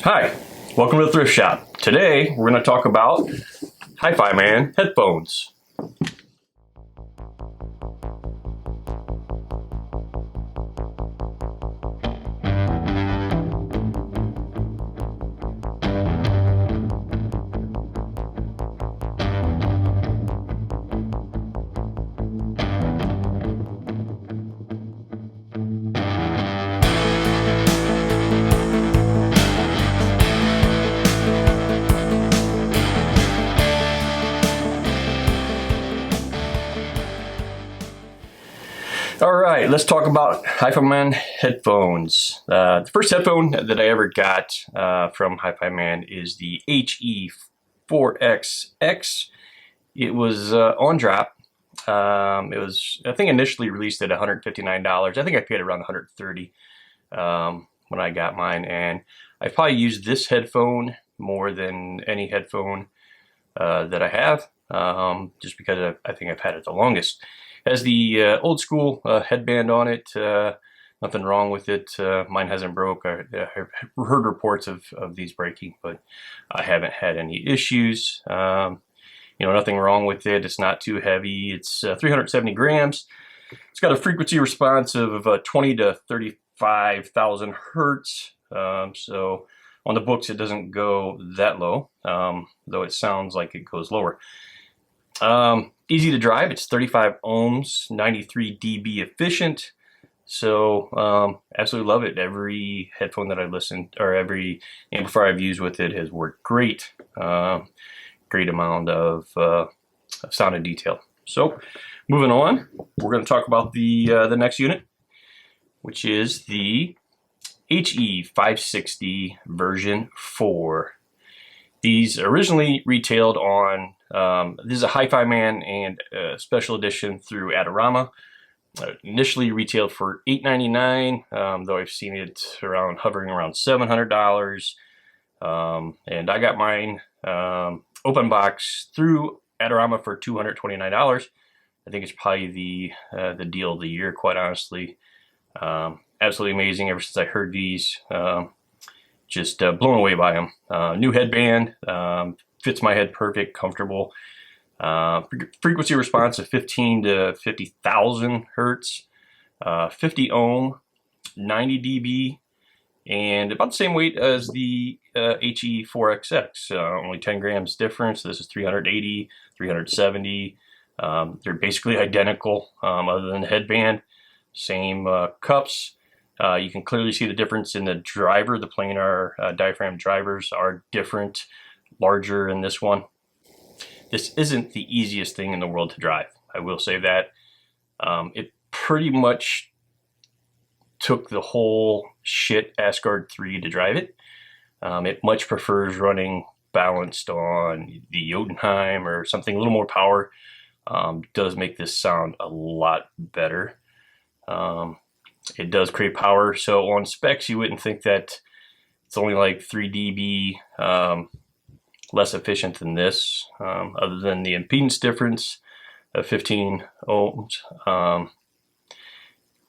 Hi, welcome to the Thrift Shop. Today we're going to talk about Hifiman headphones. Alright, let's talk about Hifiman headphones. The first headphone that I ever got from Hifiman is the HE4XX. It was on drop. It was, I think, initially released at $159. I think I paid around $130 when I got mine, and I probably used this headphone more than any headphone that I have, just because I think I've had it the longest. Has the old school headband on it. Nothing wrong with it. Mine hasn't broke. I've heard reports of these breaking, but I haven't had any issues. Nothing wrong with it. It's not too heavy. It's 370 grams. It's got a frequency response of 20 to 35,000 hertz. So on the books it doesn't go that low, though it sounds like it goes lower. Easy to drive. It's 35 ohms, 93 dB efficient. So absolutely love it. Every headphone that I've listened, or every amplifier I've used with it has worked great. Great amount of sound and detail. So moving on, we're going to talk about the next unit, which is the HE560 version 4. These originally retailed on, this is a Hifiman and special edition through Adorama. Initially retailed for $899, though I've seen it hovering around $700. And I got mine open box through Adorama for $229. I think it's probably the deal of the year, quite honestly. Absolutely amazing. Ever since I heard these, just blown away by them. New headband, fits my head perfect, comfortable. Frequency response of 15 to 50,000 hertz, 50 ohm, 90 dB, and about the same weight as the HE4XX. Only 10 grams difference. This is 380, 370. They're basically identical, other than the headband. Same cups. You can clearly see the difference in the driver. The planar diaphragm drivers are different, larger in this one. This isn't the easiest thing in the world to drive. I will say that. It pretty much took the whole shit Asgard 3 to drive it. It much prefers running balanced on the Jotunheim or something a little more power. Does make this sound a lot better. It does create power, so on specs you wouldn't think that it's only like 3 dB less efficient than this, other than the impedance difference of 15 ohms.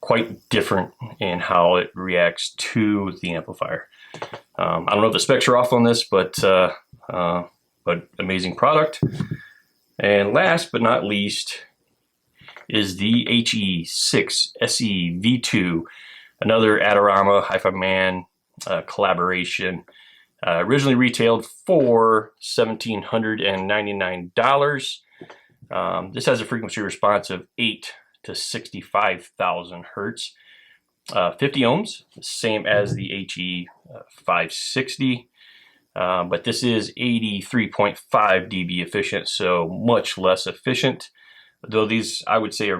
Quite different in how it reacts to the amplifier. I don't know if the specs are off on this, but amazing product. And last but not least is the HE6SE V2, another Adorama Hifiman collaboration. Originally retailed for $1,799. This has a frequency response of 8 to 65,000 hertz, 50 ohms, same as the HE560, but this is 83.5 dB efficient, so much less efficient. Though these, I would say,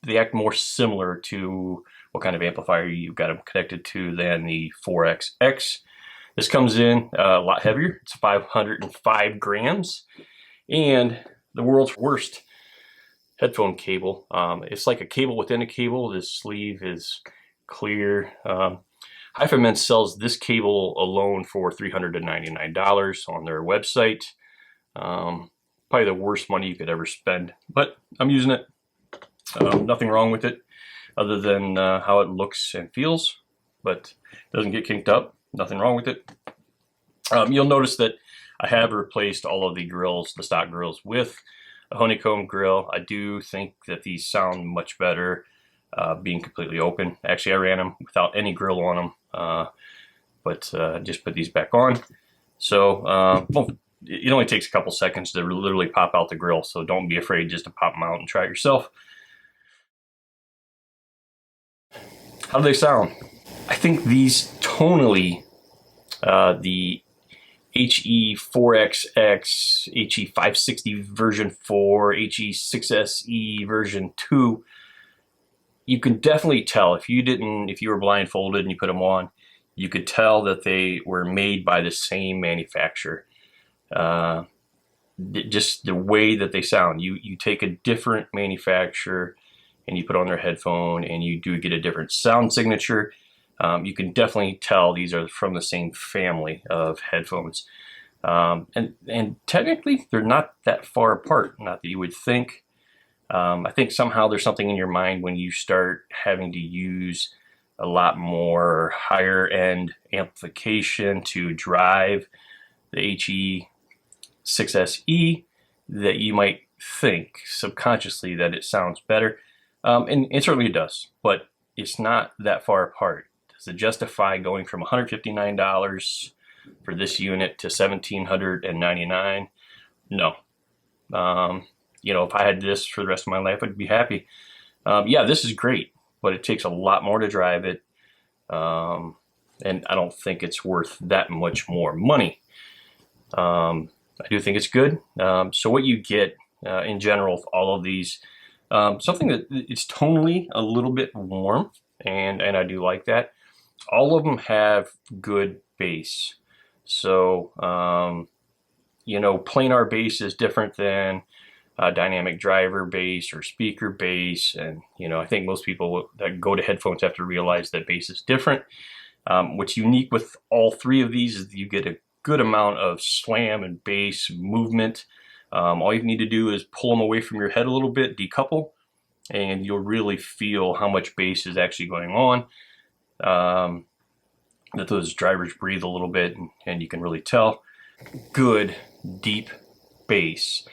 they act more similar to what kind of amplifier you've got them connected to than the 4XX. This comes in a lot heavier. It's 505 grams, and the world's worst headphone cable. It's like a cable within a cable. This sleeve is clear. Hifiman sells this cable alone for $399 on their website. Probably the worst money you could ever spend, but I'm using it. Nothing wrong with it other than how it looks and feels, but it doesn't get kinked up. Nothing wrong with it. You'll notice that I have replaced all of the grills, the stock grills, with a honeycomb grill. I do think that these sound much better being completely open. Actually, I ran them without any grill on them, but just put these back on. So well, it only takes a couple seconds to literally pop out the grill, so don't be afraid just to pop them out and try it yourself. How do they sound? I think these tonally, the HE4XX, HE560 version 4, HE6SE version 2, you can definitely tell if you were blindfolded and you put them on, you could tell that they were made by the same manufacturer. Just the way that they sound, you take a different manufacturer and you put on their headphone and you do get a different sound signature. You can definitely tell these are from the same family of headphones. And technically they're not that far apart, not that you would think. I think somehow there's something in your mind when you start having to use a lot more higher end amplification to drive the HE6SE that you might think subconsciously that it sounds better. And certainly it does, but it's not that far apart. Does it justify going from $159 for this unit to $1,799? No. You know, if I had this for the rest of my life, I'd be happy. Yeah, this is great, but it takes a lot more to drive it. And I don't think it's worth that much more money. I do think it's good. So what you get in general with all of these, something that it's tonally a little bit warm, and I do like that. All of them have good bass. So, you know, planar bass is different than dynamic driver bass or speaker bass. And, you know, I think most people that go to headphones have to realize that bass is different. What's unique with all three of these is you get a good amount of slam and bass movement. All you need to do is pull them away from your head a little bit, decouple, and you'll really feel how much bass is actually going on. That those drivers breathe a little bit, and you can really tell. Good, deep bass.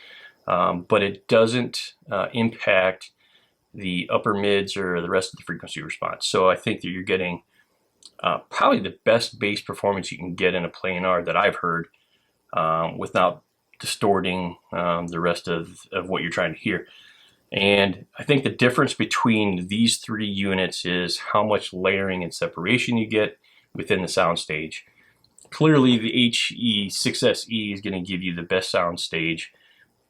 But it doesn't impact the upper mids or the rest of the frequency response. So I think that you're getting probably the best bass performance you can get in a planar that I've heard without distorting the rest of what you're trying to hear. And I think the difference between these three units is how much layering and separation you get within the soundstage. Clearly the HE6SE is going to give you the best soundstage,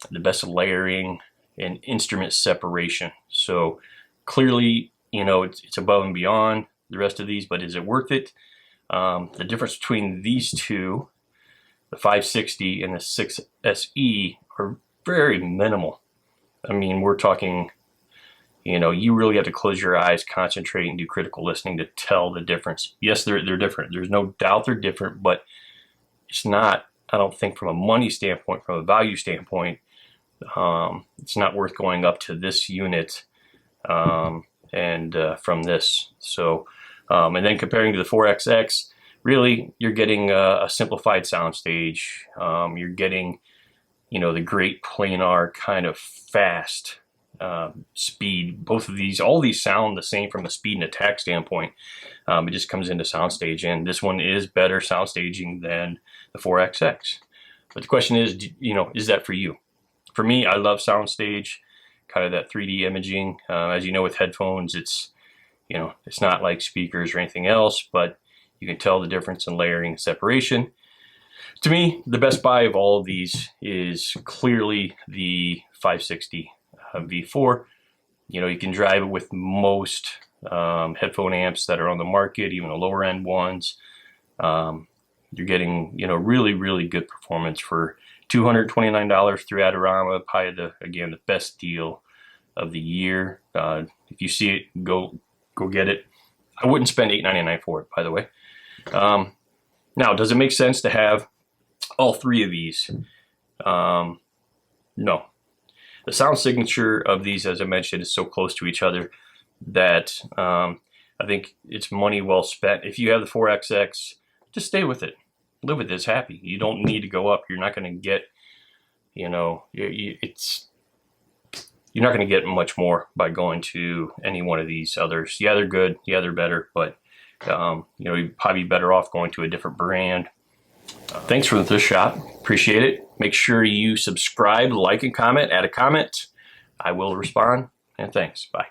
the best layering and instrument separation. So clearly, you know, it's above and beyond the rest of these, but is it worth it? The difference between these two, the 560 and the 6SE, are very minimal. I mean, we're talking, you know, you really have to close your eyes, concentrate, and do critical listening to tell the difference. Yes, they're different. There's no doubt they're different, but it's not, I don't think from a money standpoint, from a value standpoint, it's not worth going up to this unit and from this. So, and then comparing to the 4XX, really, you're getting a simplified soundstage. You're getting, you know, the great planar kind of fast speed. Both of these, all these sound the same from a speed and attack standpoint. It just comes into soundstage, and this one is better soundstaging than the 4XX. But the question is, you know, is that for you? For me, I love soundstage, kind of that 3D imaging. As you know, with headphones, it's, you know, it's not like speakers or anything else, but you can tell the difference in layering and separation. To me, the best buy of all of these is clearly the 560 V4. You know, you can drive it with most headphone amps that are on the market, even the lower end ones. You're getting, you know, really, really good performance for $229 through Adorama. Probably again, the best deal of the year. If you see it, go get it. I wouldn't spend $8.99 for it, by the way. Now, does it make sense to have all three of these? No. The sound signature of these, as I mentioned, is so close to each other that I think it's money well spent. If you have the 4XX, just stay with it. live with this happy. You don't need to go up. You're not going to get, you know, you're not going to get much more by going to any one of these others. Yeah, they're good. Yeah, they're better, but you know, you'd probably be better off going to a different brand. Thanks for this shot. Appreciate it. Make sure you subscribe, like, and comment. Add a comment. I will respond. And thanks. Bye.